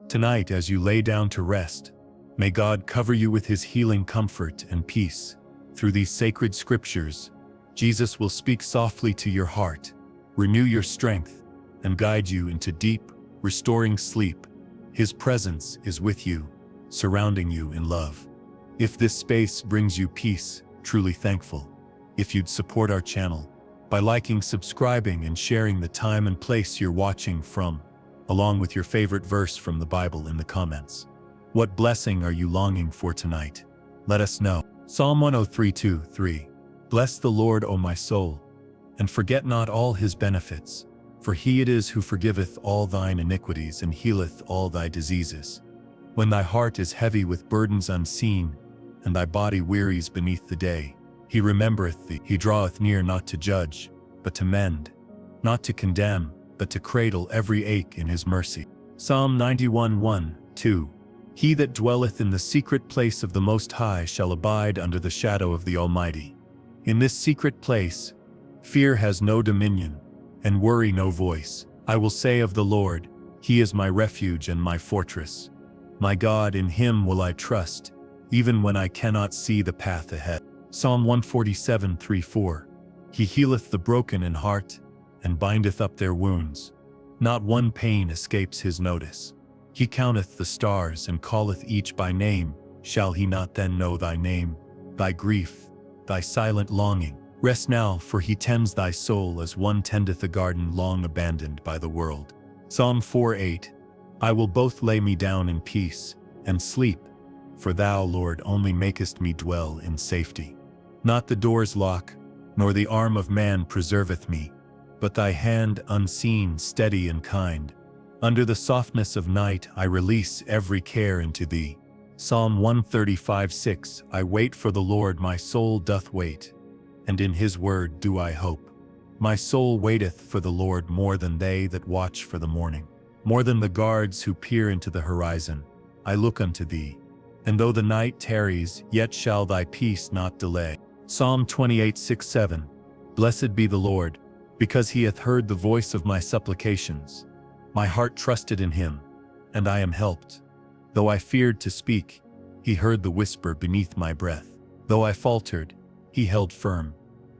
Tonight, as you lay down to rest, may God cover you with his healing comfort and peace. Through these sacred scriptures, Jesus will speak softly to your heart, renew your strength, and guide you into deep, restoring sleep. His presence is with you, surrounding you in love. If this space brings you peace, truly thankful. If you'd support our channel by liking, subscribing, and sharing the time and place you're watching from, along with your favorite verse from the Bible in the comments. What blessing are you longing for tonight? Let us know. Psalm 103:2-3. Bless the Lord, O my soul, and forget not all his benefits, for he it is who forgiveth all thine iniquities and healeth all thy diseases. When thy heart is heavy with burdens unseen, and thy body wearies beneath the day, he remembereth thee. He draweth near not to judge, but to mend, not to condemn, but to cradle every ache in his mercy. Psalm 91:1-2. He that dwelleth in the secret place of the Most High shall abide under the shadow of the Almighty. In this secret place, fear has no dominion, and worry no voice. I will say of the Lord, he is my refuge and my fortress. My God, in him will I trust, even when I cannot see the path ahead. Psalm 147:3-4. He healeth the broken in heart, and bindeth up their wounds. Not one pain escapes his notice. He counteth the stars and calleth each by name. Shall he not then know thy name, thy grief, thy silent longing? Rest now, for he tends thy soul as one tendeth a garden long abandoned by the world. Psalm 4:8. I will both lay me down in peace, and sleep, for thou, Lord, only makest me dwell in safety. Not the door's lock, nor the arm of man preserveth me, but thy hand unseen, steady and kind. Under the softness of night I release every care into thee. Psalm 135:6. I wait for the Lord, my soul doth wait, and in his word do I hope. My soul waiteth for the Lord more than they that watch for the morning, more than the guards who peer into the horizon. I look unto thee, and though the night tarries, yet shall thy peace not delay. Psalm 28:6-7. Blessed be the Lord, because he hath heard the voice of my supplications. My heart trusted in him, and I am helped. Though I feared to speak, he heard the whisper beneath my breath. Though I faltered, he held firm.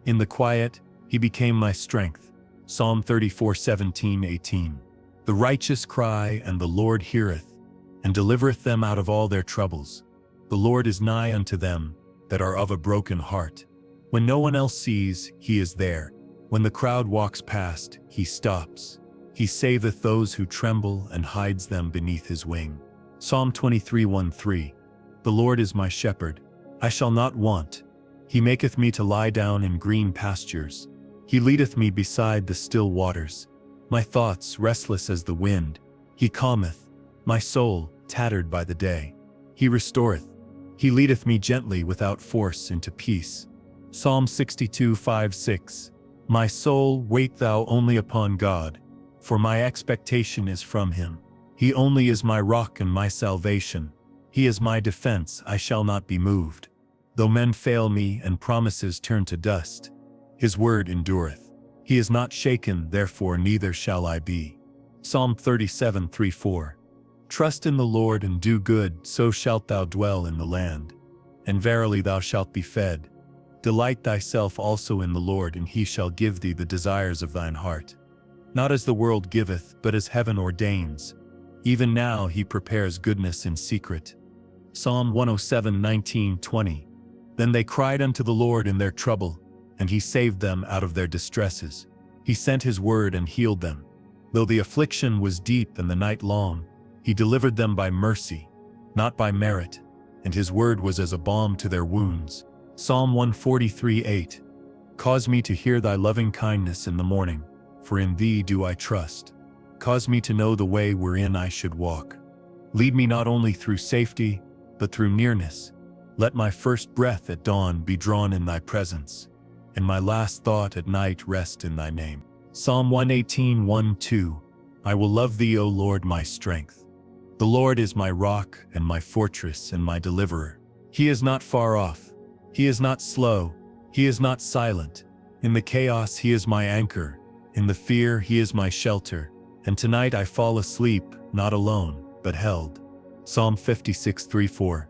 In the quiet, he became my strength. Psalm 34:17-18. The righteous cry, and the Lord heareth, and delivereth them out of all their troubles. The Lord is nigh unto them that are of a broken heart. When no one else sees, he is there. When the crowd walks past, he stops. He saveth those who tremble and hides them beneath his wing. Psalm 23:1-3. The Lord is my shepherd, I shall not want. He maketh me to lie down in green pastures. He leadeth me beside the still waters. My thoughts restless as the wind. He calmeth my soul, tattered by the day. He restoreth. He leadeth me gently without force into peace. Psalm 62:5-6. My soul, wait thou only upon God, for my expectation is from him. He only is my rock and my salvation. He is my defense, I shall not be moved. Though men fail me and promises turn to dust, his word endureth. He is not shaken, therefore neither shall I be. Psalm 37:3-4. Trust in the Lord and do good, so shalt thou dwell in the land, and verily thou shalt be fed. Delight thyself also in the Lord, and he shall give thee the desires of thine heart. Not as the world giveth, but as heaven ordains. Even now he prepares goodness in secret. Psalm 107:19-20. Then they cried unto the Lord in their trouble, and he saved them out of their distresses. He sent his word and healed them. Though the affliction was deep and the night long, he delivered them by mercy, not by merit, and his word was as a balm to their wounds. Psalm 143:8. Cause me to hear thy loving kindness in the morning, for in thee do I trust. Cause me to know the way wherein I should walk. Lead me not only through safety, but through nearness. Let my first breath at dawn be drawn in thy presence, and my last thought at night rest in thy name. Psalm 118:1-2. I will love thee, O Lord, my strength. The Lord is my rock and my fortress and my deliverer. He is not far off. He is not slow. He is not silent. In the chaos he is my anchor. In the fear he is my shelter. And tonight I fall asleep, not alone, but held. Psalm 56:3-4.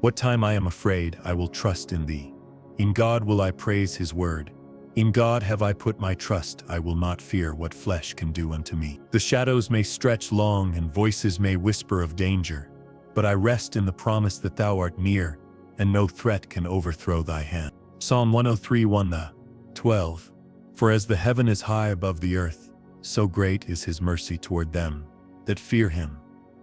What time I am afraid, I will trust in thee. In God will I praise his word. In God have I put my trust, I will not fear what flesh can do unto me. The shadows may stretch long and voices may whisper of danger, but I rest in the promise that thou art near, and no threat can overthrow thy hand. Psalm 103:1-12. For as the heaven is high above the earth, so great is his mercy toward them that fear him.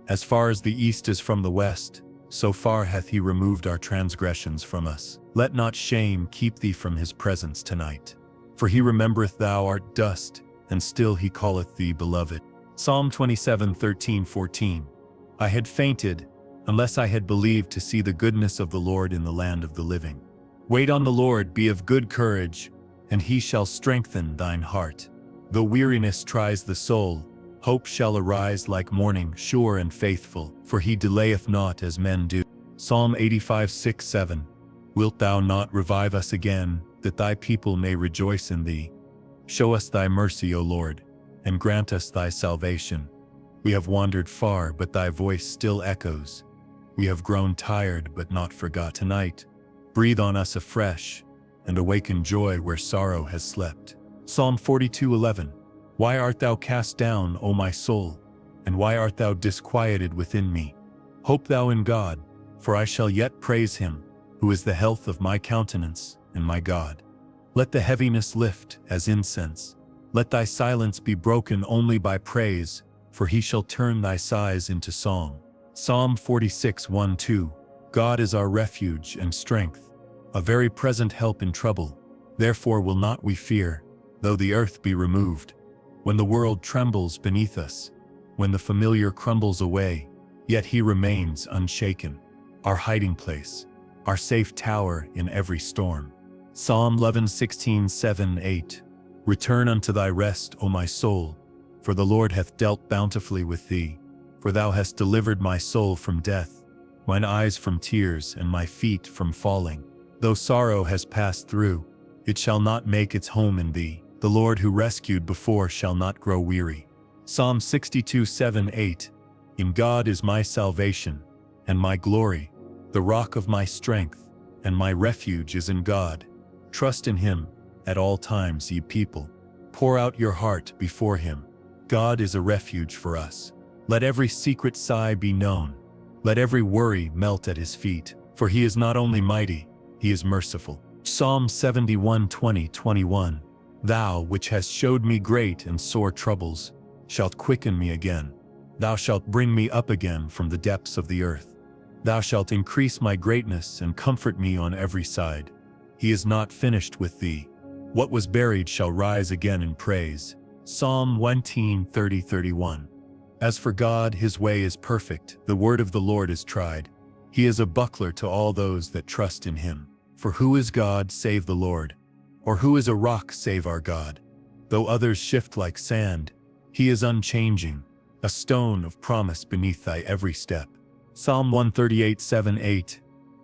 As far as the east is from the west, so far hath he removed our transgressions from us. Let not shame keep thee from his presence tonight. For he remembereth thou art dust, and still he calleth thee beloved. Psalm 27:13-14. I had fainted, unless I had believed to see the goodness of the Lord in the land of the living. Wait on the Lord, be of good courage, and he shall strengthen thine heart. Though weariness tries the soul, hope shall arise like morning, sure and faithful, for he delayeth not as men do. Psalm 85:6-7. Wilt thou not revive us again, that thy people may rejoice in thee? Show us thy mercy, O Lord, and grant us thy salvation. We have wandered far, but thy voice still echoes. We have grown tired, but not forgot. Tonight, breathe on us afresh, and awaken joy where sorrow has slept. Psalm 42:11. Why art thou cast down, O my soul? And why art thou disquieted within me? Hope thou in God, for I shall yet praise him, who is the health of my countenance, and my God. Let the heaviness lift as incense. Let thy silence be broken only by praise, for he shall turn thy sighs into song. Psalm 46:1-2. God is our refuge and strength, a very present help in trouble. Therefore will not we fear, though the earth be removed, when the world trembles beneath us, when the familiar crumbles away, yet he remains unshaken, our hiding place, our safe tower in every storm. Psalm 11:16-7-8. Return unto thy rest, O my soul, for the Lord hath dealt bountifully with thee. For thou hast delivered my soul from death, mine eyes from tears, and my feet from falling. Though sorrow has passed through, it shall not make its home in thee. The Lord who rescued before shall not grow weary. Psalm 62:7-8. In God is my salvation, and my glory, the rock of my strength, and my refuge is in God. Trust in him at all times, ye people. Pour out your heart before him. God is a refuge for us. Let every secret sigh be known. Let every worry melt at his feet. For he is not only mighty, he is merciful. Psalm 71:20-21. Thou, which hast showed me great and sore troubles, shalt quicken me again. Thou shalt bring me up again from the depths of the earth. Thou shalt increase my greatness and comfort me on every side. He is not finished with thee. What was buried shall rise again in praise. Psalm 130:31. As for God, his way is perfect, the word of the Lord is tried. He is a buckler to all those that trust in him. For who is God save the Lord? Or who is a rock save our God? Though others shift like sand, he is unchanging, a stone of promise beneath thy every step. Psalm 138:7-8.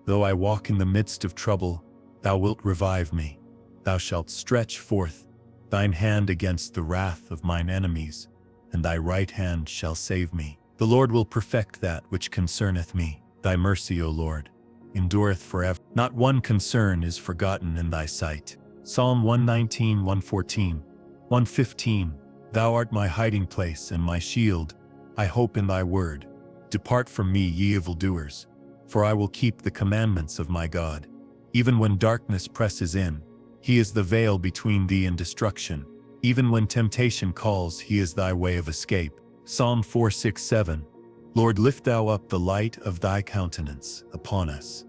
Though I walk in the midst of trouble, thou wilt revive me. Thou shalt stretch forth thine hand against the wrath of mine enemies, and thy right hand shall save me. The Lord will perfect that which concerneth me. Thy mercy, O Lord, endureth forever. Not one concern is forgotten in thy sight. Psalm 119:114, 115. Thou art my hiding place and my shield. I hope in thy word. Depart from me, ye evildoers, for I will keep the commandments of my God. Even when darkness presses in, he is the veil between thee and destruction. Even when temptation calls, he is thy way of escape. Psalm 4:6-7. Lord, lift thou up the light of thy countenance upon us.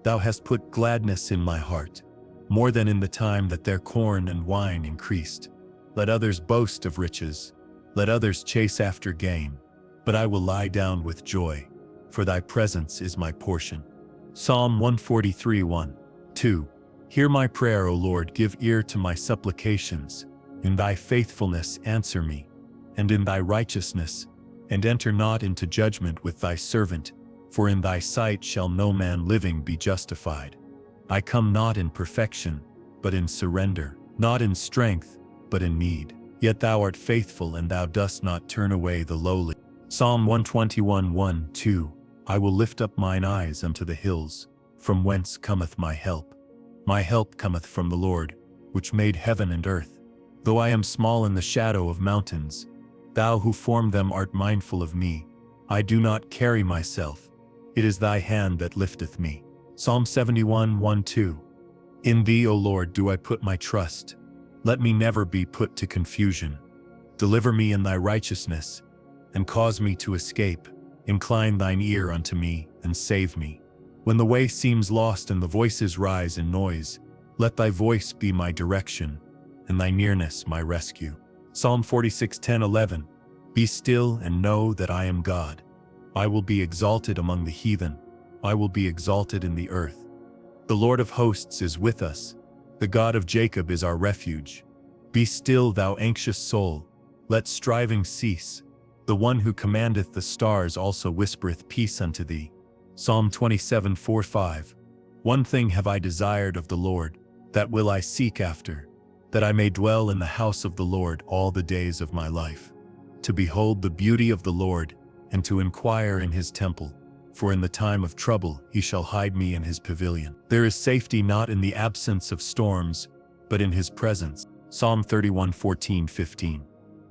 Thou hast put gladness in my heart, more than in the time that their corn and wine increased. Let others boast of riches, let others chase after gain, but I will lie down with joy, for thy presence is my portion. Psalm 143:1-2. Hear my prayer, O Lord, give ear to my supplications. In thy faithfulness answer me, and in thy righteousness, and enter not into judgment with thy servant, for in thy sight shall no man living be justified. I come not in perfection, but in surrender, not in strength, but in need. Yet thou art faithful, and thou dost not turn away the lowly. Psalm 121, 1, 2. I will lift up mine eyes unto the hills, from whence cometh my help. My help cometh from the Lord, which made heaven and earth. Though I am small in the shadow of mountains, thou who formed them art mindful of me. I do not carry myself. It is thy hand that lifteth me. Psalm 71, 1, 2. In thee, O Lord, do I put my trust. Let me never be put to confusion. Deliver me in thy righteousness, and cause me to escape. Incline thine ear unto me, and save me. When the way seems lost and the voices rise in noise, let thy voice be my direction, and thy nearness my rescue. Psalm 46, 10, 11. Be still and know that I am God. I will be exalted among the heathen. I will be exalted in the earth. The Lord of hosts is with us. The God of Jacob is our refuge. Be still, thou anxious soul. Let striving cease. The one who commandeth the stars also whispereth peace unto thee. Psalm 27, 4, 5. One thing have I desired of the Lord, that will I seek after, that I may dwell in the house of the Lord all the days of my life, to behold the beauty of the Lord, and to inquire in his temple. For in the time of trouble he shall hide me in his pavilion. There is safety not in the absence of storms, but in his presence. Psalm 31, 14, 15.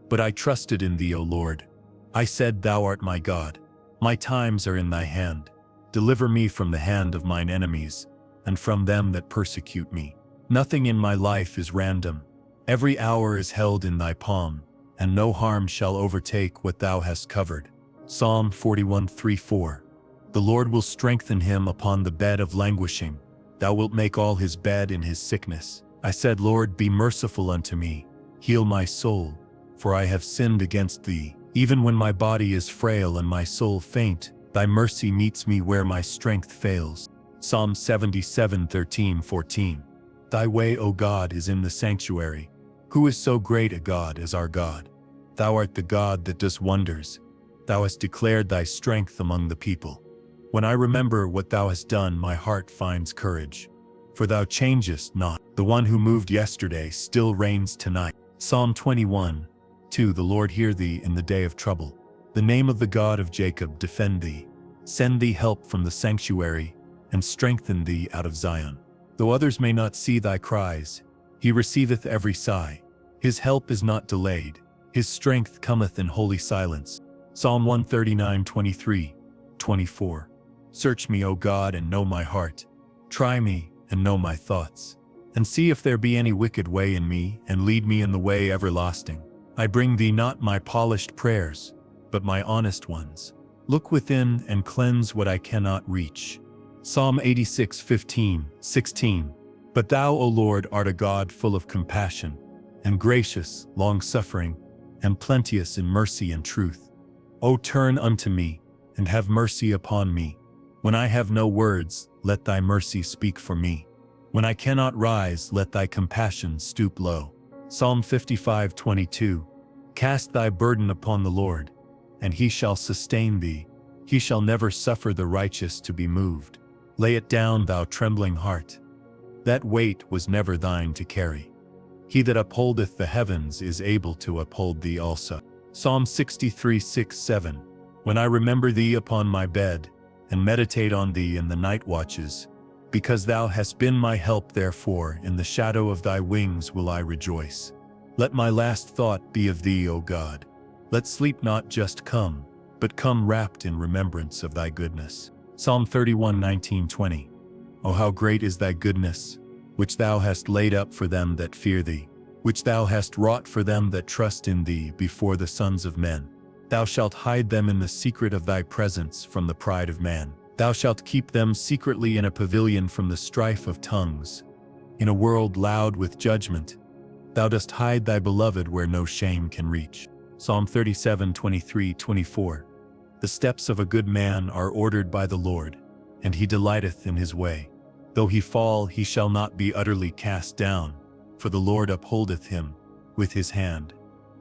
But I trusted in thee, O Lord. I said, thou art my God. My times are in thy hand. Deliver me from the hand of mine enemies, and from them that persecute me. Nothing in my life is random. Every hour is held in thy palm, and no harm shall overtake what thou hast covered. Psalm 41, 3, 4. The Lord will strengthen him upon the bed of languishing. Thou wilt make all his bed in his sickness. I said, Lord, be merciful unto me. Heal my soul, for I have sinned against thee. Even when my body is frail and my soul faint, thy mercy meets me where my strength fails. Psalm 77, 13, 14. Thy way, O God, is in the sanctuary. Who is so great a God as our God? Thou art the God that does wonders. Thou hast declared thy strength among the people. When I remember what thou hast done, my heart finds courage. For thou changest not. The one who moved yesterday still reigns tonight. Psalm 21, 2. The Lord hear thee in the day of trouble. The name of the God of Jacob defend thee. Send thee help from the sanctuary, and strengthen thee out of Zion. Though others may not see thy cries, he receiveth every sigh. His help is not delayed. His strength cometh in holy silence. Psalm 139, 23, 24. Search me, O God, and know my heart. Try me, and know my thoughts. And see if there be any wicked way in me, and lead me in the way everlasting. I bring thee not my polished prayers, but my honest ones. Look within and cleanse what I cannot reach. Psalm 86, 15, 16. But thou, O Lord, art a God full of compassion, and gracious, long-suffering, and plenteous in mercy and truth. O turn unto me, and have mercy upon me. When I have no words, let thy mercy speak for me. When I cannot rise, let thy compassion stoop low. Psalm 55, 22. Cast thy burden upon the Lord, and he shall sustain thee. He shall never suffer the righteous to be moved. Lay it down, thou trembling heart. That weight was never thine to carry. He that upholdeth the heavens is able to uphold thee also. Psalm 63, 6, 7. When I remember thee upon my bed, and meditate on thee in the night watches, because thou hast been my help, therefore in the shadow of thy wings will I rejoice. Let my last thought be of thee, O God. Let sleep not just come, but come wrapped in remembrance of thy goodness. Psalm 31, 19, 20. O how great is thy goodness, which thou hast laid up for them that fear thee, which thou hast wrought for them that trust in thee before the sons of men. Thou shalt hide them in the secret of thy presence from the pride of man. Thou shalt keep them secretly in a pavilion from the strife of tongues. In a world loud with judgment, thou dost hide thy beloved where no shame can reach. Psalm 37, 23, 24. The steps of a good man are ordered by the Lord, and he delighteth in his way. Though he fall, he shall not be utterly cast down, for the Lord upholdeth him with his hand.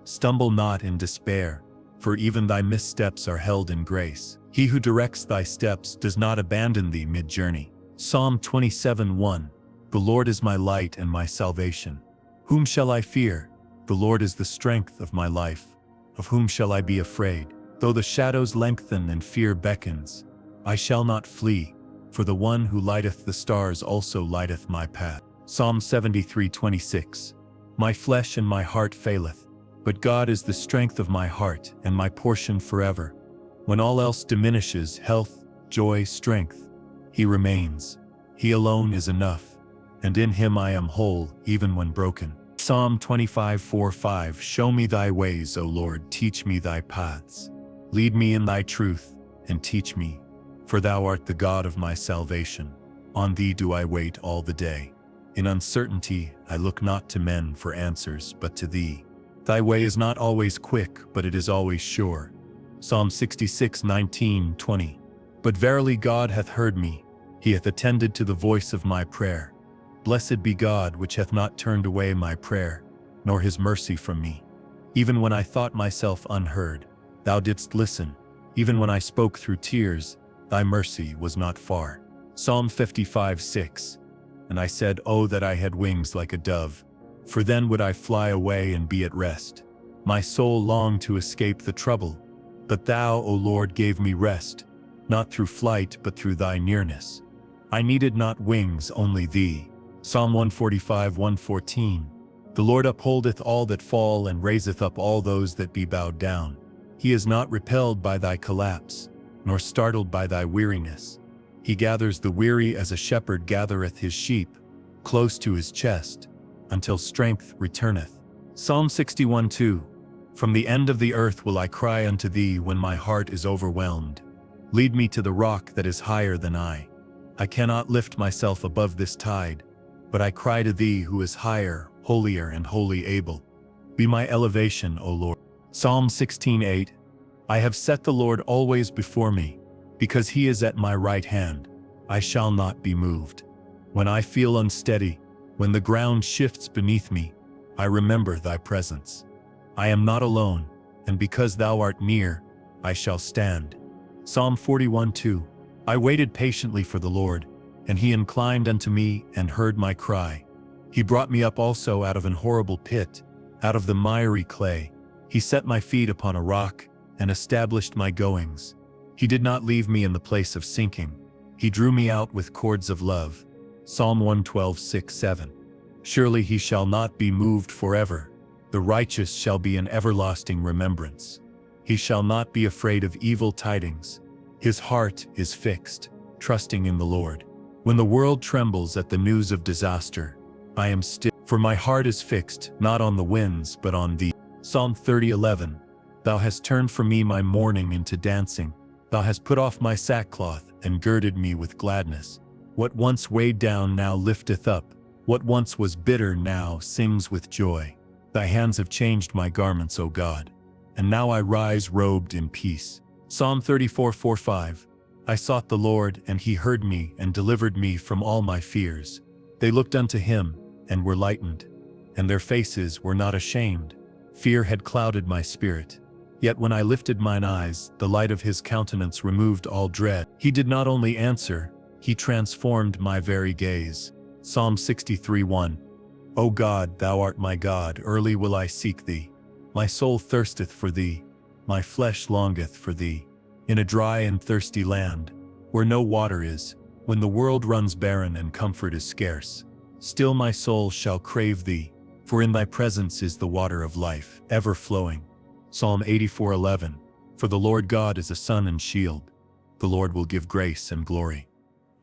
Stumble not in despair, for even thy missteps are held in grace. He who directs thy steps does not abandon thee mid-journey. Psalm 27, 1. The Lord is my light and my salvation. Whom shall I fear? The Lord is the strength of my life. Of whom shall I be afraid? Though the shadows lengthen and fear beckons, I shall not flee, for the one who lighteth the stars also lighteth my path. Psalm 73:26. My flesh and my heart faileth, but God is the strength of my heart and my portion forever. When all else diminishes, health, joy, strength, He remains. He alone is enough, and in Him I am whole, even when broken. Psalm 25:4-5. Show me thy ways, O Lord, teach me thy paths. Lead me in thy truth, and teach me, for thou art the God of my salvation. On thee do I wait all the day. In uncertainty I look not to men for answers, but to thee. Thy way is not always quick, but it is always sure. Psalm 66:19-20. But verily God hath heard me, He hath attended to the voice of my prayer. Blessed be God, which hath not turned away my prayer, nor His mercy from me. Even when I thought myself unheard, thou didst listen. Even when I spoke through tears, thy mercy was not far. Psalm 55:6. And I said, Oh, that I had wings like a dove, for then would I fly away and be at rest. My soul longed to escape the trouble, but thou, O Lord, gave me rest, not through flight, but through thy nearness. I needed not wings, only thee. Psalm 145:114. The Lord upholdeth all that fall, and raiseth up all those that be bowed down. He is not repelled by thy collapse, nor startled by thy weariness. He gathers the weary as a shepherd gathereth his sheep, close to his chest, until strength returneth. Psalm 61:2. From the end of the earth will I cry unto thee when my heart is overwhelmed. Lead me to the rock that is higher than I. I cannot lift myself above this tide, but I cry to thee who is higher, holier, and wholly able. Be my elevation, O Lord. Psalm 16:8. I have set the Lord always before me. Because He is at my right hand, I shall not be moved. When I feel unsteady, when the ground shifts beneath me, I remember thy presence. I am not alone, and because thou art near, I shall stand. Psalm 41:2. I waited patiently for the Lord, and He inclined unto me and heard my cry. He brought me up also out of an horrible pit, out of the miry clay. He set my feet upon a rock, and established my goings. He did not leave me in the place of sinking. He drew me out with cords of love. Psalm 112:6-7. Surely He shall not be moved forever. The righteous shall be in everlasting remembrance. He shall not be afraid of evil tidings. His heart is fixed, trusting in the Lord. When the world trembles at the news of disaster, I am still, for my heart is fixed, not on the winds, but on thee. Psalm 30:11. Thou hast turned for me my mourning into dancing. Thou hast put off my sackcloth, and girded me with gladness. What once weighed down now lifteth up. What once was bitter now sings with joy. Thy hands have changed my garments, O God, and now I rise robed in peace. Psalm 34:4-5. I sought the Lord, and He heard me, and delivered me from all my fears. They looked unto Him, and were lightened, and their faces were not ashamed. Fear had clouded my spirit. Yet when I lifted mine eyes, the light of His countenance removed all dread. He did not only answer, He transformed my very gaze. Psalm 63:1. O God, Thou art my God, early will I seek Thee. My soul thirsteth for Thee, my flesh longeth for Thee, in a dry and thirsty land, where no water is, when the world runs barren and comfort is scarce. Still my soul shall crave Thee, for in Thy presence is the water of life, ever flowing. Psalm 84:11. For the Lord God is a sun and shield. The Lord will give grace and glory.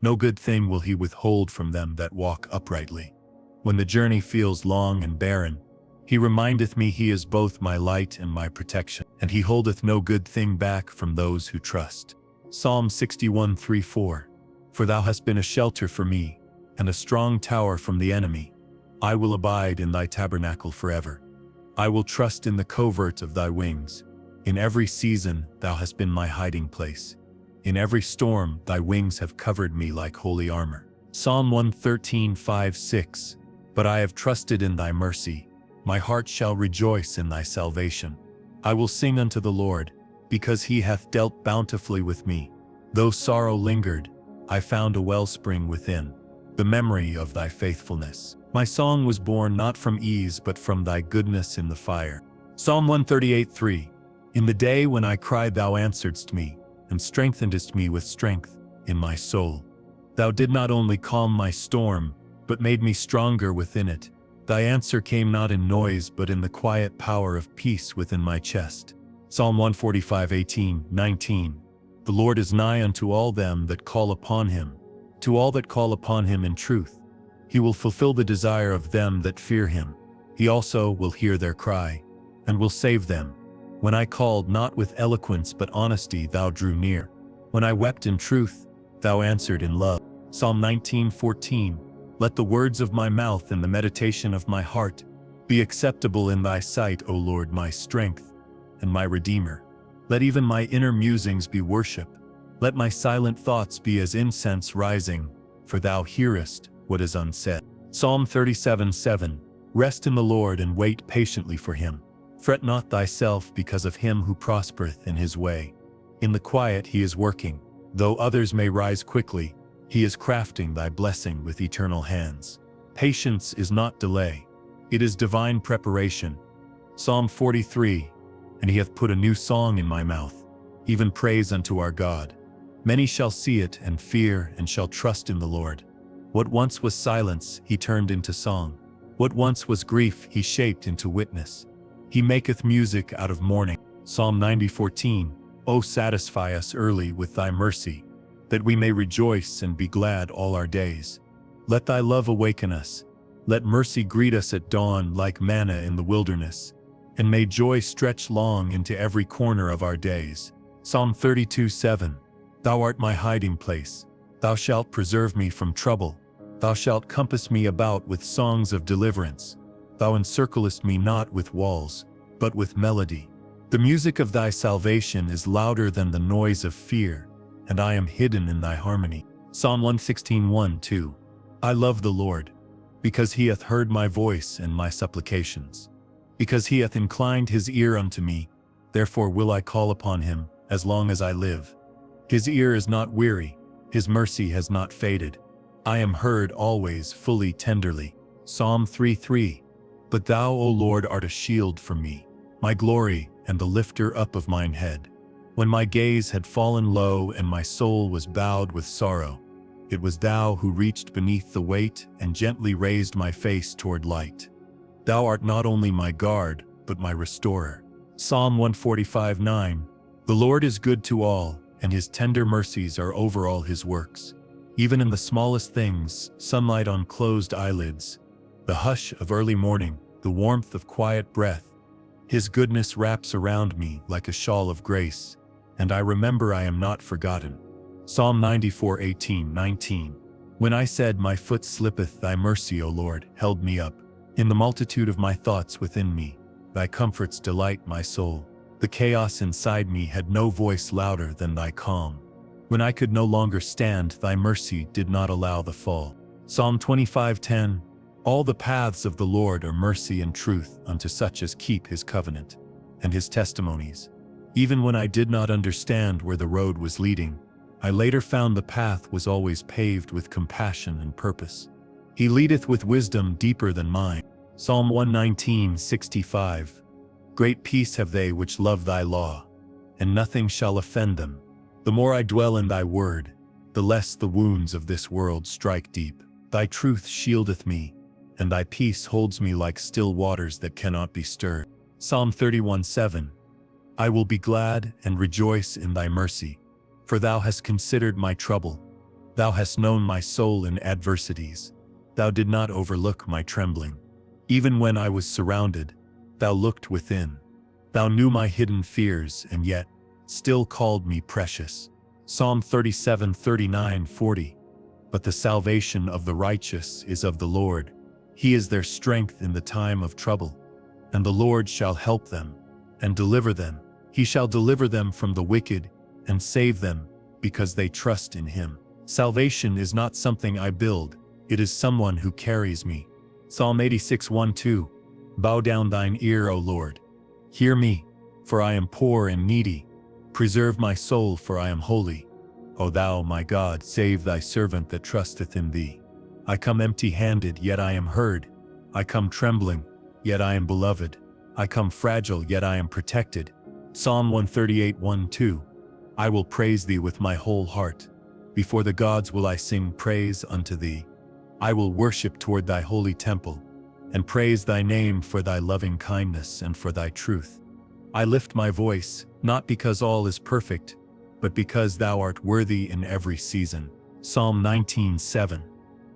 No good thing will He withhold from them that walk uprightly. When the journey feels long and barren, He remindeth me He is both my light and my protection, and He holdeth no good thing back from those who trust. Psalm 61:3-4. For Thou hast been a shelter for me, and a strong tower from the enemy. I will abide in Thy tabernacle forever. I will trust in the covert of Thy wings. In every season Thou hast been my hiding place. In every storm Thy wings have covered me like holy armor. Psalm 113:5-6. But I have trusted in Thy mercy. My heart shall rejoice in Thy salvation. I will sing unto the Lord, because He hath dealt bountifully with me. Though sorrow lingered, I found a wellspring within, the memory of Thy faithfulness. My song was born not from ease but from Thy goodness in the fire. Psalm 138:3. In the day when I cried, thou answeredst me, and strengthenedst me with strength in my soul. Thou did not only calm my storm, but made me stronger within it. Thy answer came not in noise, but in the quiet power of peace within my chest. Psalm 145:18-19. The Lord is nigh unto all them that call upon him, to all that call upon him in truth. He will fulfill the desire of them that fear him. He also will hear their cry, and will save them. When I called not with eloquence but honesty, thou drew near. When I wept in truth, thou answered in love. Psalm 19:14. Let the words of my mouth and the meditation of my heart be acceptable in thy sight, O Lord, my strength and my Redeemer. Let even my inner musings be worship. Let my silent thoughts be as incense rising, for thou hearest what is unsaid. Psalm 37:7. Rest in the Lord and wait patiently for him. Fret not thyself because of him who prospereth in his way. In the quiet he is working. Though others may rise quickly, he is crafting thy blessing with eternal hands. Patience is not delay. It is divine preparation. Psalm 43. And he hath put a new song in my mouth, even praise unto our God. Many shall see it and fear, and shall trust in the Lord. What once was silence, he turned into song. What once was grief, he shaped into witness. He maketh music out of mourning. Psalm 90:14. O satisfy us early with thy mercy, that we may rejoice and be glad all our days. Let thy love awaken us. Let mercy greet us at dawn like manna in the wilderness, and may joy stretch long into every corner of our days. Psalm 32:7. Thou art my hiding place. Thou shalt preserve me from trouble. Thou shalt compass me about with songs of deliverance. Thou encirclest me not with walls, but with melody. The music of thy salvation is louder than the noise of fear, and I am hidden in thy harmony. Psalm 116:1-2. I love the Lord, because he hath heard my voice and my supplications. Because he hath inclined his ear unto me, therefore will I call upon him as long as I live. His ear is not weary, his mercy has not faded. I am heard always fully tenderly. Psalm 3:3. But thou, O Lord, art a shield for me, my glory and the lifter up of mine head. When my gaze had fallen low and my soul was bowed with sorrow, it was thou who reached beneath the weight and gently raised my face toward light. Thou art not only my guard, but my restorer. Psalm 145:9. The Lord is good to all, and his tender mercies are over all his works. Even in the smallest things, sunlight on closed eyelids, the hush of early morning, the warmth of quiet breath, his goodness wraps around me like a shawl of grace, and I remember I am not forgotten. Psalm 94:18-19. When I said, my foot slippeth, thy mercy, O Lord, held me up. In the multitude of my thoughts within me, thy comforts delight my soul. The chaos inside me had no voice louder than thy calm. When I could no longer stand, thy mercy did not allow the fall. Psalm 25:10. All the paths of the Lord are mercy and truth unto such as keep his covenant and his testimonies. Even when I did not understand where the road was leading, I later found the path was always paved with compassion and purpose. He leadeth with wisdom deeper than mine. Psalm 119:65. Great peace have they which love thy law, and nothing shall offend them. The more I dwell in thy word, the less the wounds of this world strike deep. Thy truth shieldeth me, and thy peace holds me like still waters that cannot be stirred. Psalm 31:7. I will be glad and rejoice in thy mercy, for thou hast considered my trouble. Thou hast known my soul in adversities. Thou did not overlook my trembling. Even when I was surrounded, thou looked within. Thou knew my hidden fears and yet still called me precious. Psalm 37:39-40. But the salvation of the righteous is of the Lord. He is their strength in the time of trouble. And the Lord shall help them and deliver them. He shall deliver them from the wicked and save them because they trust in him. Salvation is not something I build. It is someone who carries me. Psalm 86:1-2. Bow down thine ear, O Lord. Hear me, for I am poor and needy. Preserve my soul, for I am holy. O thou, my God, save thy servant that trusteth in thee. I come empty-handed, yet I am heard. I come trembling, yet I am beloved. I come fragile, yet I am protected. Psalm 138, 1-2. I will praise thee with my whole heart. Before the gods will I sing praise unto thee. I will worship toward thy holy temple, and praise thy name for thy loving kindness and for thy truth. I lift my voice, not because all is perfect, but because thou art worthy in every season. Psalm 19:7.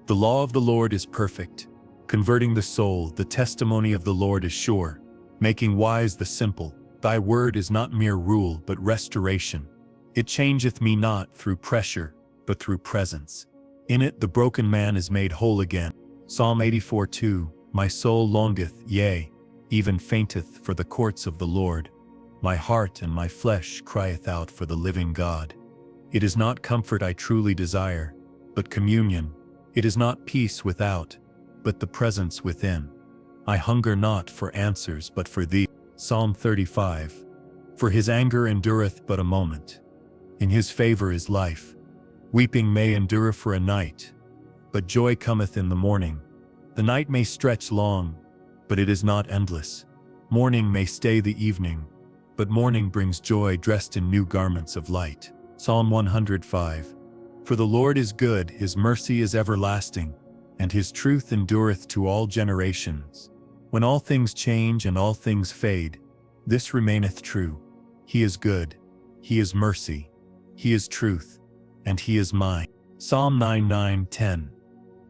The law of the Lord is perfect, converting the soul. The testimony of the Lord is sure, making wise the simple. Thy word is not mere rule, but restoration. It changeth me not through pressure, but through presence. In it the broken man is made whole again. Psalm 84:2. My soul longeth, yea, even fainteth for the courts of the Lord. My heart and my flesh crieth out for the living God. It is not comfort I truly desire, but communion. It is not peace without, but the presence within. I hunger not for answers but for thee. Psalm 35. For his anger endureth but a moment. In his favor is life. Weeping may endure for a night, but joy cometh in the morning. The night may stretch long, but it is not endless. Morning may stay the evening, but morning brings joy dressed in new garments of light. Psalm 105. For the Lord is good, his mercy is everlasting, and his truth endureth to all generations. When all things change and all things fade, this remaineth true. He is good, he is mercy, he is truth, and he is mine. Psalm 9:9-10.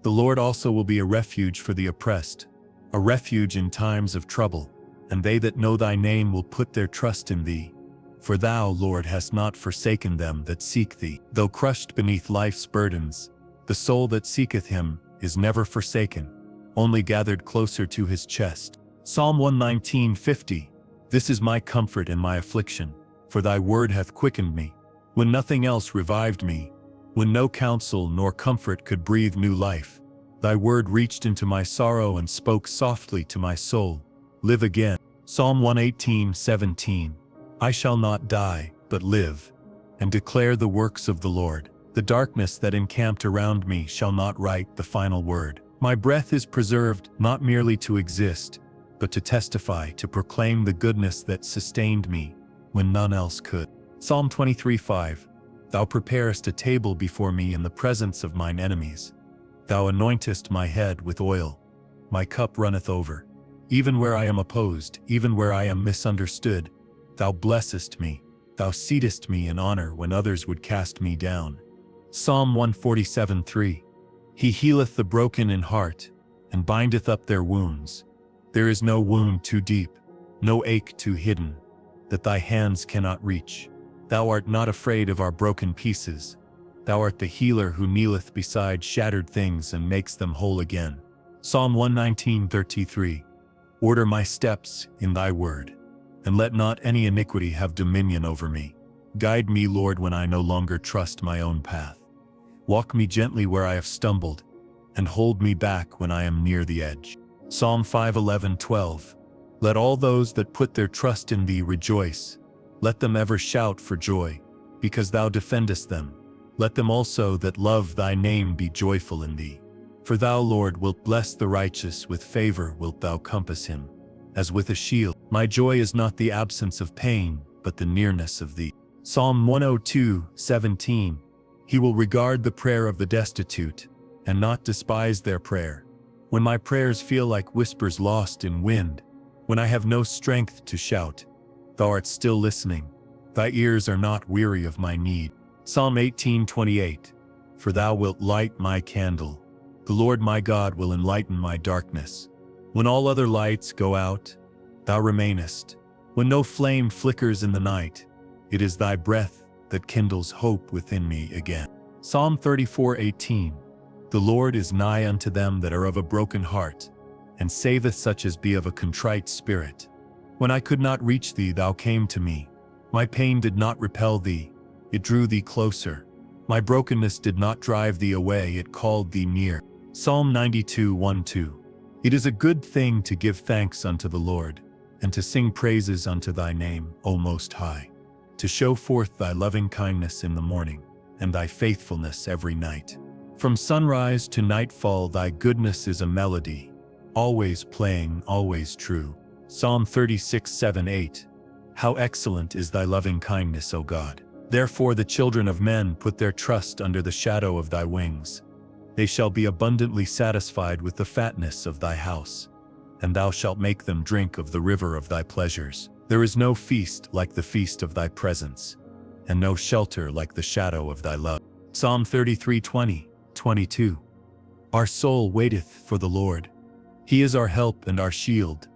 The Lord also will be a refuge for the oppressed, a refuge in times of trouble, and they that know thy name will put their trust in thee. For thou, Lord, hast not forsaken them that seek thee. Though crushed beneath life's burdens, the soul that seeketh him is never forsaken, only gathered closer to his chest. Psalm 119:50. This is my comfort in my affliction, for thy word hath quickened me. When nothing else revived me, when no counsel nor comfort could breathe new life, thy word reached into my sorrow and spoke softly to my soul, live again. Psalm 118:17. I shall not die, but live, and declare the works of the Lord. The darkness that encamped around me shall not write the final word. My breath is preserved, not merely to exist, but to testify, to proclaim the goodness that sustained me when none else could. Psalm 23:5. Thou preparest a table before me in the presence of mine enemies. Thou anointest my head with oil. My cup runneth over. Even where I am opposed, even where I am misunderstood, thou blessest me. Thou seatest me in honor when others would cast me down. Psalm 147:3. He healeth the broken in heart, and bindeth up their wounds. There is no wound too deep, no ache too hidden, that thy hands cannot reach. Thou art not afraid of our broken pieces. Thou art the healer who kneeleth beside shattered things and makes them whole again. Psalm 119:33. Order my steps in thy word, and let not any iniquity have dominion over me. Guide me, Lord, when I no longer trust my own path. Walk me gently where I have stumbled, and hold me back when I am near the edge. Psalm 5:11-12. Let all those that put their trust in thee rejoice. Let them ever shout for joy, because thou defendest them. Let them also that love thy name be joyful in thee. For thou, Lord, wilt bless the righteous, with favor wilt thou compass him, as with a shield. My joy is not the absence of pain, but the nearness of thee. Psalm 102:17. He will regard the prayer of the destitute, and not despise their prayer. When my prayers feel like whispers lost in wind, when I have no strength to shout, thou art still listening. Thy ears are not weary of my need. Psalm 18:28. For thou wilt light my candle. The Lord my God will enlighten my darkness. When all other lights go out, thou remainest. When no flame flickers in the night, it is thy breath that kindles hope within me again. Psalm 34:18. The Lord is nigh unto them that are of a broken heart, and saveth such as be of a contrite spirit. When I could not reach thee, thou came to me. My pain did not repel thee, it drew thee closer. My brokenness did not drive thee away, it called thee near. Psalm 92:1-2. It is a good thing to give thanks unto the Lord, and to sing praises unto thy name, O Most High, to show forth thy loving kindness in the morning, and thy faithfulness every night. From sunrise to nightfall thy goodness is a melody, always playing, always true. Psalm 36:7-8. How excellent is thy loving kindness, O God! Therefore the children of men put their trust under the shadow of thy wings. They shall be abundantly satisfied with the fatness of thy house, and thou shalt make them drink of the river of thy pleasures. There is no feast like the feast of thy presence, and no shelter like the shadow of thy love. Psalm 33:20, 22. Our soul waiteth for the Lord. He is our help and our shield.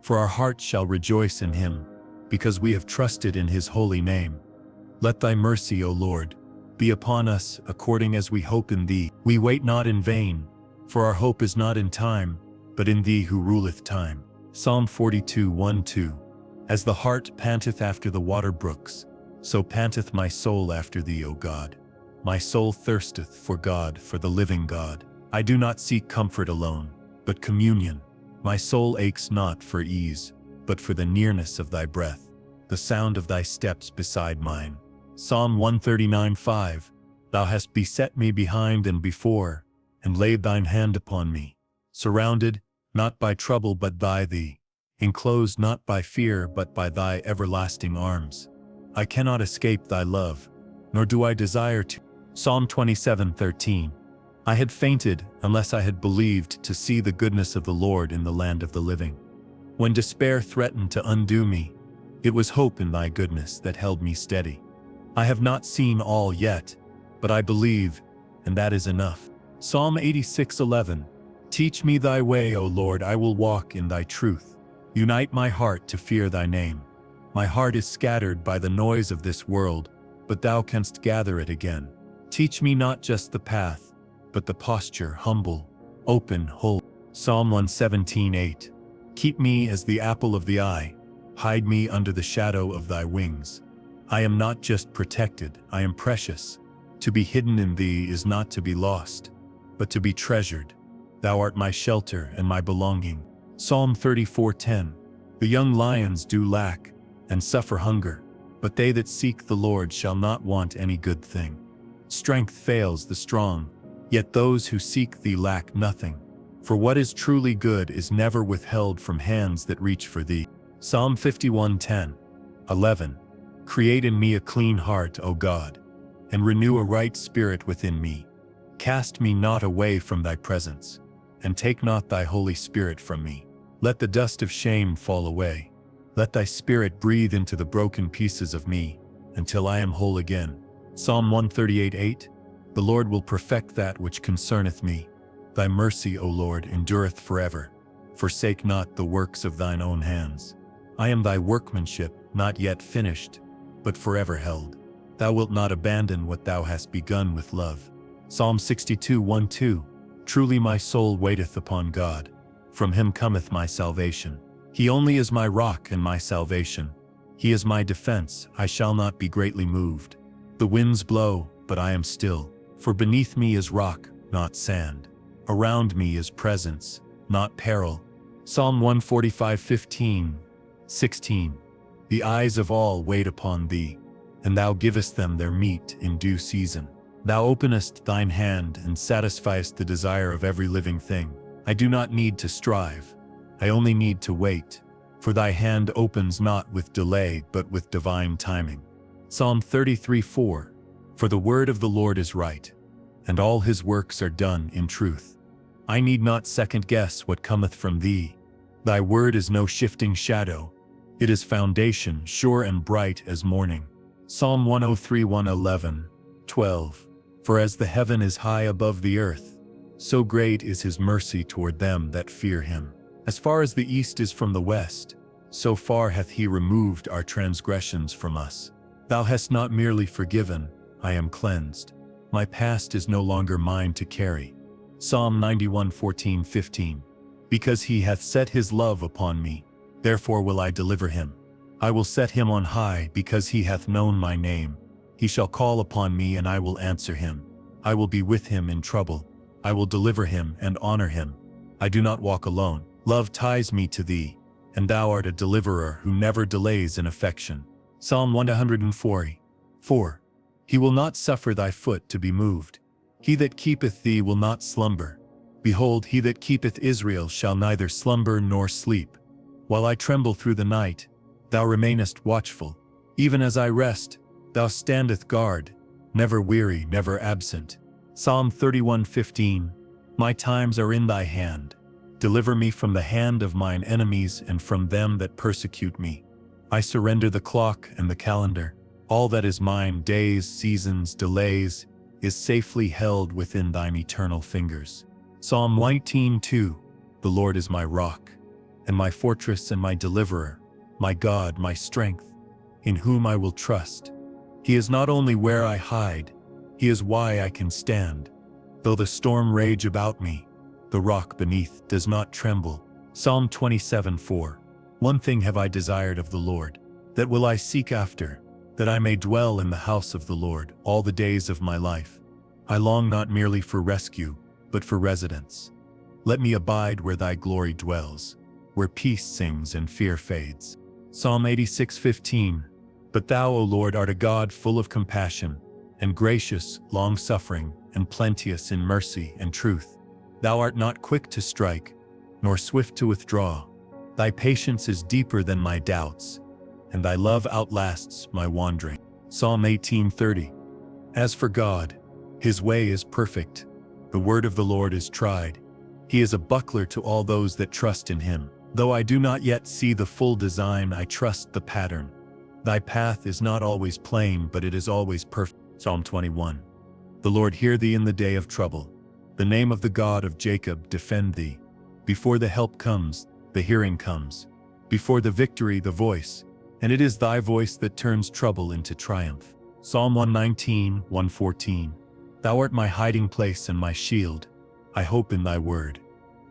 For our heart shall rejoice in him, because we have trusted in his holy name. Let thy mercy, O Lord, be upon us according as we hope in thee. We wait not in vain, for our hope is not in time, but in thee who ruleth time. Psalm 42:1-2. As the hart panteth after the water brooks, so panteth my soul after thee, O God. My soul thirsteth for God, for the living God. I do not seek comfort alone, but communion. My soul aches not for ease, but for the nearness of thy breath, the sound of thy steps beside mine. Psalm 139:5. Thou hast beset me behind and before, and laid thine hand upon me. Surrounded, not by trouble but by thee, enclosed not by fear but by thy everlasting arms. I cannot escape thy love, nor do I desire to. Psalm 27:13. I had fainted unless I had believed to see the goodness of the Lord in the land of the living. When despair threatened to undo me, it was hope in thy goodness that held me steady. I have not seen all yet, but I believe, and that is enough. Psalm 86:11. Teach me thy way, O Lord, I will walk in thy truth. Unite my heart to fear thy name. My heart is scattered by the noise of this world, but thou canst gather it again. Teach me not just the path, but the posture, humble, open, whole. Psalm 117:8. Keep me as the apple of the eye. Hide me under the shadow of thy wings. I am not just protected, I am precious. To be hidden in thee is not to be lost, but to be treasured. Thou art my shelter and my belonging. Psalm 34:10. The young lions do lack and suffer hunger, but they that seek the Lord shall not want any good thing. Strength fails the strong, yet those who seek thee lack nothing. For what is truly good is never withheld from hands that reach for thee. Psalm 51:10. 11. Create in me a clean heart, O God, and renew a right spirit within me. Cast me not away from thy presence, and take not thy Holy Spirit from me. Let the dust of shame fall away. Let thy Spirit breathe into the broken pieces of me, until I am whole again. Psalm 138:8. The Lord will perfect that which concerneth me. Thy mercy, O Lord, endureth forever. Forsake not the works of thine own hands. I am thy workmanship, not yet finished, but forever held. Thou wilt not abandon what thou hast begun with love. Psalm 62:1-2. Truly my soul waiteth upon God. From him cometh my salvation. He only is my rock and my salvation. He is my defense, I shall not be greatly moved. The winds blow, but I am still. For beneath me is rock, not sand. Around me is presence, not peril. Psalm 145:15, 16. The eyes of all wait upon thee, and thou givest them their meat in due season. Thou openest thine hand and satisfiest the desire of every living thing. I do not need to strive, I only need to wait, for thy hand opens not with delay but with divine timing. Psalm 33:4. For the word of the Lord is right, and all his works are done in truth. I need not second guess what cometh from thee. Thy word is no shifting shadow. It is foundation sure and bright as morning. Psalm 103:111, 12. For as the heaven is high above the earth, so great is his mercy toward them that fear him. As far as the east is from the west, so far hath he removed our transgressions from us. Thou hast not merely forgiven, I am cleansed. My past is no longer mine to carry. Psalm 91:14-15. Because he hath set his love upon me, therefore will I deliver him. I will set him on high because he hath known my name. He shall call upon me and I will answer him. I will be with him in trouble. I will deliver him and honor him. I do not walk alone. Love ties me to thee, and thou art a deliverer who never delays in affection. Psalm 104:4. He will not suffer thy foot to be moved. He that keepeth thee will not slumber. Behold, he that keepeth Israel shall neither slumber nor sleep. While I tremble through the night, Thou remainest watchful. Even as I rest, thou standeth guard, never weary, never absent. Psalm 31:15. My times are in thy hand. Deliver me from the hand of mine enemies and from them that persecute me. I surrender the clock and the calendar. All that is mine, days, seasons, delays, is safely held within thine eternal fingers. Psalm 19:2. The Lord is my rock, and my fortress and my deliverer, my God, my strength, in whom I will trust. He is not only where I hide, he is why I can stand. Though the storm rage about me, the rock beneath does not tremble. Psalm 27:4. One thing have I desired of the Lord, that will I seek after, that I may dwell in the house of the Lord all the days of my life. I long not merely for rescue, but for residence. Let me abide where thy glory dwells, where peace sings and fear fades. Psalm 86:15. But thou, O Lord, art a God full of compassion, and gracious, long-suffering, and plenteous in mercy and truth. Thou art not quick to strike, nor swift to withdraw. Thy patience is deeper than my doubts, and thy love outlasts my wandering. Psalm 18:30. As for God, his way is perfect. The word of the Lord is tried. He is a buckler to all those that trust in him. Though I do not yet see the full design, I trust the pattern. Thy path is not always plain, but it is always perfect. Psalm 21. The Lord hear thee in the day of trouble. The name of the God of Jacob defend thee. Before the help comes, the hearing comes. Before the victory, the voice. And it is thy voice that turns trouble into triumph. Psalm 119:114. Thou art my hiding place and my shield. I hope in thy word.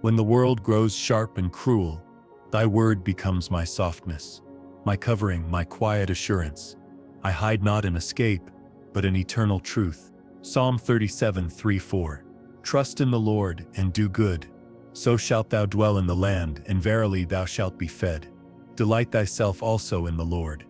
When the world grows sharp and cruel, thy word becomes my softness, my covering, my quiet assurance. I hide not in escape, but in eternal truth. Psalm 37:3-4. Trust in the Lord and do good. So shalt thou dwell in the land, and verily thou shalt be fed. Delight thyself also in the Lord,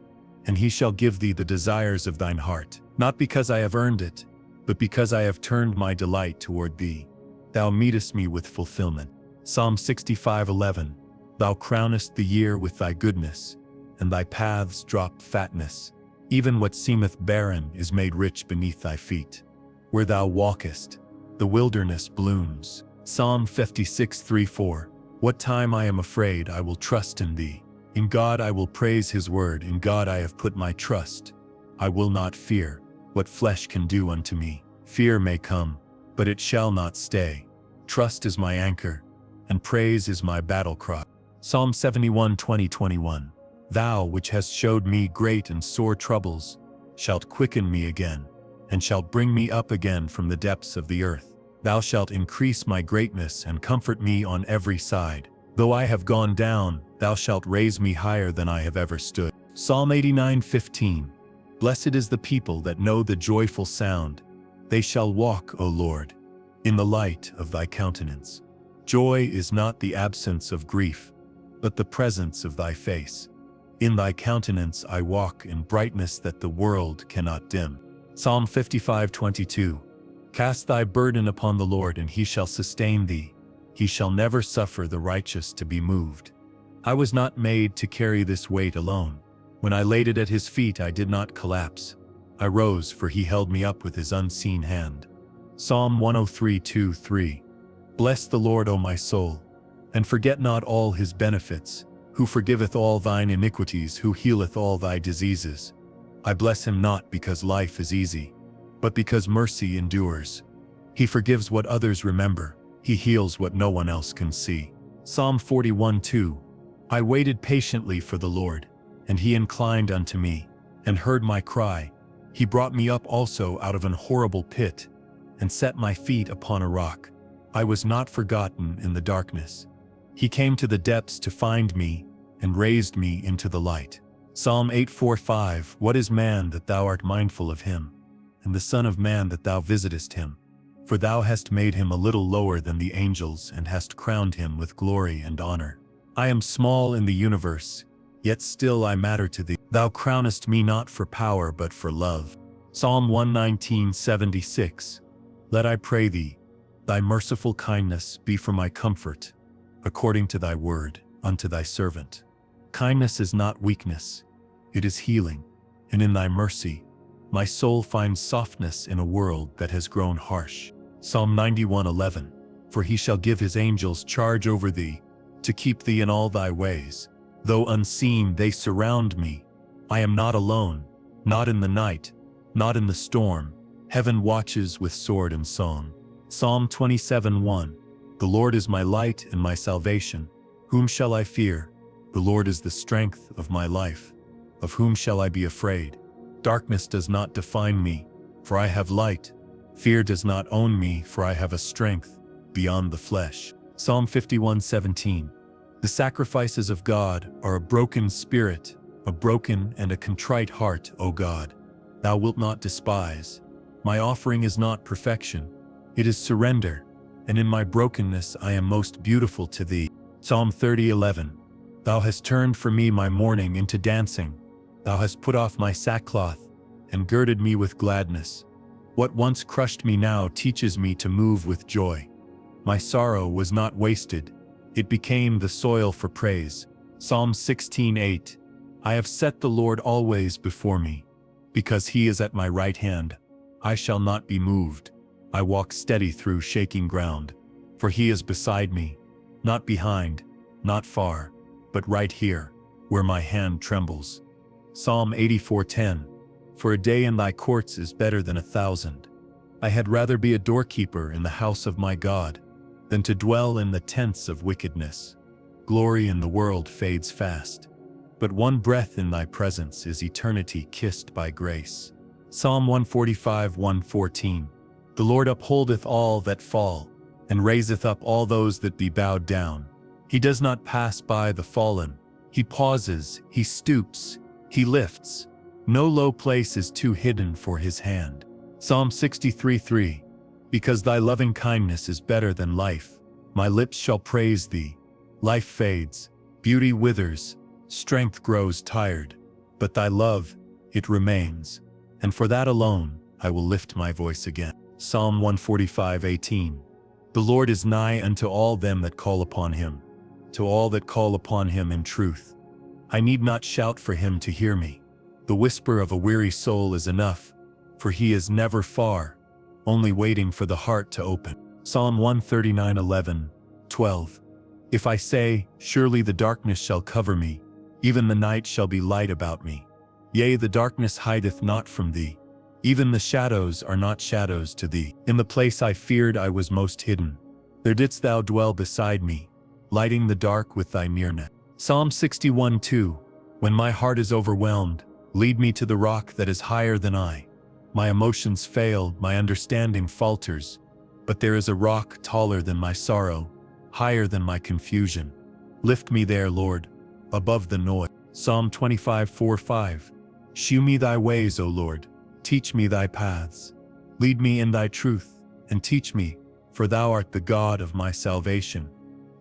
and he shall give thee the desires of thine heart. Not because I have earned it, but because I have turned my delight toward thee. Thou meetest me with fulfillment. Psalm 65:11. Thou crownest the year with thy goodness, and thy paths drop fatness. Even what seemeth barren is made rich beneath thy feet. Where thou walkest, the wilderness blooms. Psalm 56:3-4. What time I am afraid, I will trust in thee. In God I will praise his word, in God I have put my trust. I will not fear what flesh can do unto me. Fear may come, but it shall not stay. Trust is my anchor, and praise is my battle cry. Psalm 71:20-21. Thou which hast showed me great and sore troubles, shalt quicken me again, and shalt bring me up again from the depths of the earth. Thou shalt increase my greatness and comfort me on every side. Though I have gone down, thou shalt raise me higher than I have ever stood. Psalm 89:15. Blessed is the people that know the joyful sound. They shall walk, O Lord, in the light of thy countenance. Joy is not the absence of grief, but the presence of thy face. In thy countenance I walk in brightness that the world cannot dim. Psalm 55:22. Cast thy burden upon the Lord, and he shall sustain thee. He shall never suffer the righteous to be moved. I was not made to carry this weight alone. When I laid it at his feet, I did not collapse. I rose, for he held me up with his unseen hand. Psalm 103:2-3. Bless the Lord, O my soul, and forget not all his benefits, who forgiveth all thine iniquities, who healeth all thy diseases. I bless him not because life is easy, but because mercy endures. He forgives what others remember. He heals what no one else can see. Psalm 41:2. I waited patiently for the Lord, and he inclined unto me, and heard my cry. He brought me up also out of an horrible pit, and set my feet upon a rock. I was not forgotten in the darkness. He came to the depths to find me, and raised me into the light. Psalm 8:4-5. What is man that thou art mindful of him, and the Son of Man that thou visitest him? For thou hast made him a little lower than the angels, and hast crowned him with glory and honor. I am small in the universe, yet still I matter to thee. Thou crownest me not for power, but for love. Psalm 119:76. Let I pray thee, thy merciful kindness be for my comfort, according to thy word, unto thy servant. Kindness is not weakness, it is healing, and in thy mercy, my soul finds softness in a world that has grown harsh. Psalm 91:11. For he shall give his angels charge over thee, to keep thee in all thy ways. Though unseen they surround me, I am not alone, not in the night, not in the storm. Heaven watches with sword and song. Psalm 27:1. The Lord is my light and my salvation. Whom shall I fear? The Lord is the strength of my life. Of whom shall I be afraid? Darkness does not define me, for I have light. Fear does not own me, for I have a strength beyond the flesh. Psalm 51:17. The sacrifices of God are a broken spirit, a broken and a contrite heart, O God. Thou wilt not despise. My offering is not perfection, it is surrender, and in my brokenness I am most beautiful to thee. Psalm 30:11. Thou hast turned for me my mourning into dancing. Thou hast put off my sackcloth, and girded me with gladness. What once crushed me now teaches me to move with joy. My sorrow was not wasted, it became the soil for praise. Psalm 16:8. I have set the Lord always before me. Because he is at my right hand, I shall not be moved. I walk steady through shaking ground. For he is beside me, not behind, not far, but right here, where my hand trembles. Psalm 84:10. For a day in thy courts is better than 1,000. I had rather be a doorkeeper in the house of my God, than to dwell in the tents of wickedness. Glory in the world fades fast, but one breath in thy presence is eternity kissed by grace. Psalm 145:114. The Lord upholdeth all that fall, and raiseth up all those that be bowed down. He does not pass by the fallen. He pauses, he stoops, he lifts. No low place is too hidden for his hand. Psalm 63:3. Because thy loving kindness is better than life, my lips shall praise thee. Life fades, beauty withers, strength grows tired, but thy love, it remains, and for that alone I will lift my voice again. Psalm 145:18. The Lord is nigh unto all them that call upon him, to all that call upon him in truth. I need not shout for him to hear me. The whisper of a weary soul is enough, for he is never far, only waiting for the heart to open. Psalm 139:11-12. If I say, surely the darkness shall cover me, even the night shall be light about me. Yea, the darkness hideth not from thee, even the shadows are not shadows to thee. In the place I feared I was most hidden, there didst thou dwell beside me, lighting the dark with thy nearness. Psalm 61:2. When my heart is overwhelmed, lead me to the rock that is higher than I. My emotions fail, my understanding falters, but there is a rock taller than my sorrow, higher than my confusion. Lift me there, Lord, above the noise. Psalm 25:4-5. Shew me thy ways, O Lord, teach me thy paths. Lead me in thy truth, and teach me, for thou art the God of my salvation.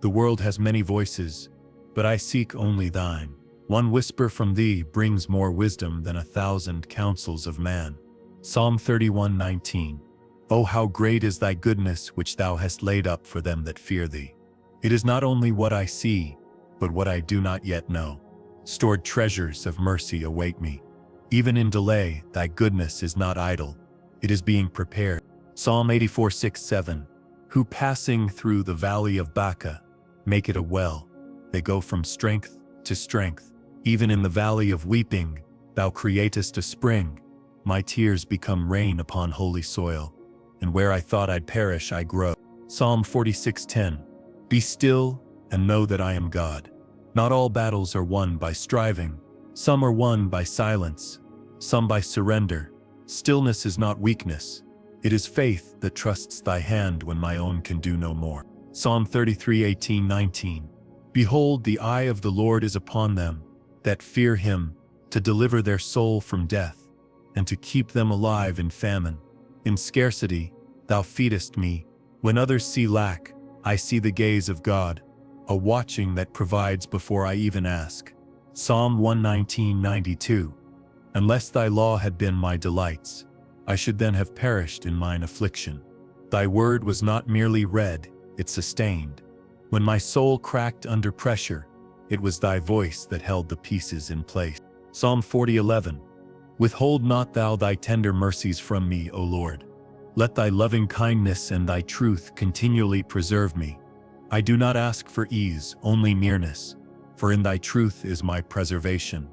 The world has many voices, but I seek only thine. One whisper from thee brings more wisdom than 1,000 counsels of man. Psalm 31:19. O how great is thy goodness which thou hast laid up for them that fear thee. It is not only what I see, but what I do not yet know. Stored treasures of mercy await me. Even in delay, thy goodness is not idle. It is being prepared. Psalm 84:6-7. Who passing through the valley of Baca, make it a well. They go from strength to strength. Even in the valley of weeping, thou createst a spring. My tears become rain upon holy soil, and where I thought I'd perish I grow. Psalm 46:10. Be still and know that I am God. Not all battles are won by striving. Some are won by silence, some by surrender. Stillness is not weakness. It is faith that trusts thy hand when my own can do no more. Psalm 33:18-19. Behold, the eye of the Lord is upon them that fear him, to deliver their soul from death, and to keep them alive in famine. In scarcity, thou feedest me. When others see lack, I see the gaze of God, a watching that provides before I even ask. Psalm 119:92. Unless thy law had been my delights, I should then have perished in mine affliction. Thy word was not merely read, it sustained. When my soul cracked under pressure, It was thy voice that held the pieces in place. Psalm 40:11. Withhold not thou thy tender mercies from me, O Lord. Let thy loving kindness and thy truth continually preserve me. I do not ask for ease, only nearness, for in thy truth is my preservation,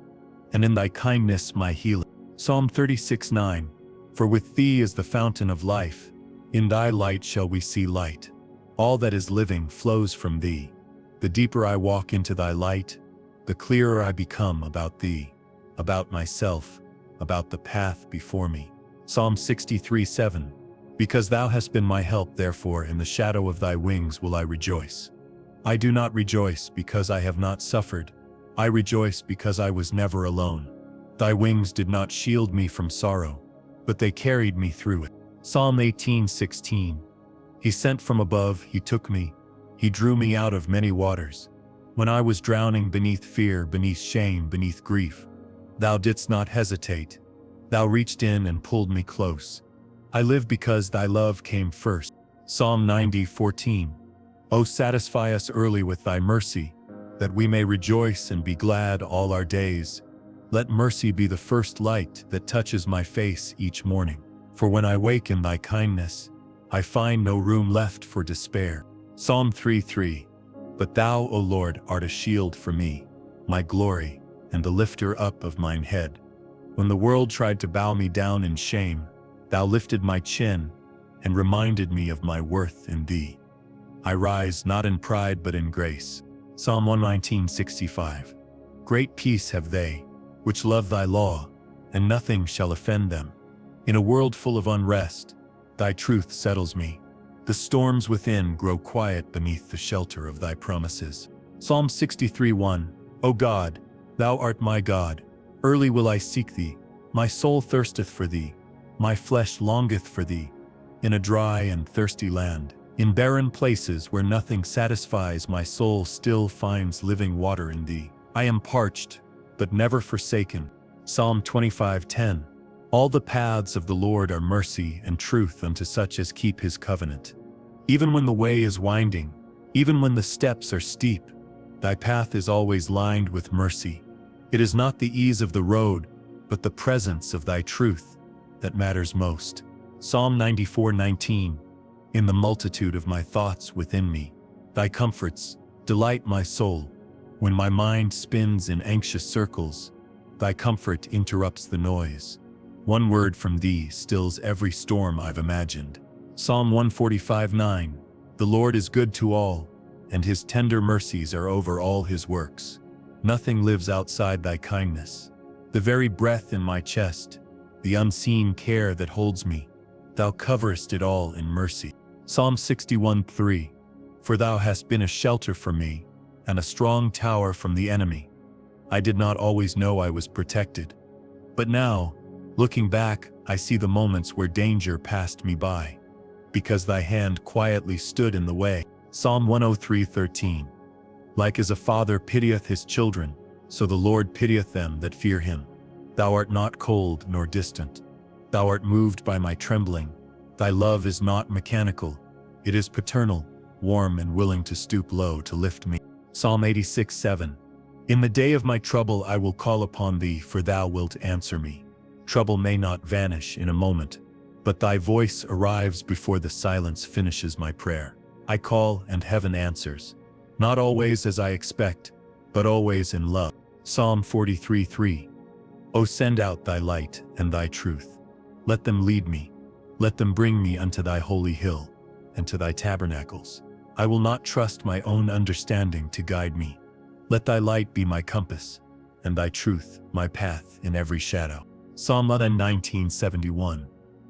and in thy kindness my healing. Psalm 36:9. For with thee is the fountain of life, in thy light shall we see light. All that is living flows from thee. The deeper I walk into thy light, the clearer I become about thee, about myself, about the path before me. Psalm 63:7. Because thou hast been my help, therefore in the shadow of thy wings will I rejoice. I do not rejoice because I have not suffered. I rejoice because I was never alone. Thy wings did not shield me from sorrow, but they carried me through it. Psalm 18:16. He sent from above, he took me, he drew me out of many waters. When I was drowning beneath fear, beneath shame, beneath grief, thou didst not hesitate. Thou reached in and pulled me close. I live because thy love came first. Psalm 90:14. O satisfy us early with thy mercy, that we may rejoice and be glad all our days. Let mercy be the first light that touches my face each morning. For when I wake in thy kindness, I find no room left for despair. Psalm 3:3. But thou, O Lord, art a shield for me, my glory, and the lifter up of mine head. When the world tried to bow me down in shame, thou lifted my chin and reminded me of my worth in thee. I rise not in pride but in grace. Psalm 119:65. Great peace have they, which love thy law, and nothing shall offend them. In a world full of unrest, thy truth settles me. The storms within grow quiet beneath the shelter of thy promises. Psalm 63:1. O God, thou art my God. Early will I seek thee. My soul thirsteth for thee. My flesh longeth for thee, in a dry and thirsty land. In barren places where nothing satisfies, my soul still finds living water in thee. I am parched, but never forsaken. Psalm 25:10. All the paths of the Lord are mercy and truth unto such as keep his covenant. Even when the way is winding, even when the steps are steep, thy path is always lined with mercy. It is not the ease of the road, but the presence of thy truth that matters most. Psalm 94:19. In the multitude of my thoughts within me, thy comforts delight my soul. When my mind spins in anxious circles, thy comfort interrupts the noise. One word from thee stills every storm I've imagined. Psalm 145:9. The Lord is good to all, and his tender mercies are over all his works. Nothing lives outside thy kindness. The very breath in my chest, the unseen care that holds me, thou coverest it all in mercy. Psalm 61:3. For thou hast been a shelter for me, and a strong tower from the enemy. I did not always know I was protected, but now, looking back, I see the moments where danger passed me by, because thy hand quietly stood in the way. Psalm 103:13. Like as a father pitieth his children, so the Lord pitieth them that fear him. Thou art not cold nor distant. Thou art moved by my trembling. Thy love is not mechanical. It is paternal, warm and willing to stoop low to lift me. Psalm 86:7. In the day of my trouble I will call upon thee, for thou wilt answer me. Trouble may not vanish in a moment, but thy voice arrives before the silence finishes my prayer. I call and heaven answers, not always as I expect, but always in love. Psalm 43:3. O send out thy light and thy truth. Let them lead me. Let them bring me unto thy holy hill, and to thy tabernacles. I will not trust my own understanding to guide me. Let thy light be my compass, and thy truth my path in every shadow. Psalm 19:71.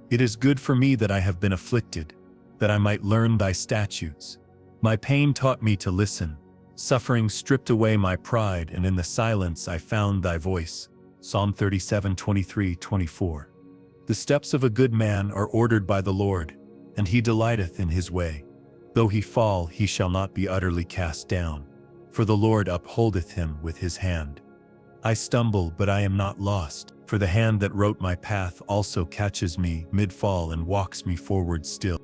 It is good for me that I have been afflicted, that I might learn thy statutes. My pain taught me to listen. Suffering stripped away my pride, and in the silence I found thy voice. Psalm 37:23-24. The steps of a good man are ordered by the Lord, and he delighteth in his way. Though he fall, he shall not be utterly cast down, for the Lord upholdeth him with his hand. I stumble, but I am not lost, for the hand that wrote my path also catches me mid-fall and walks me forward still.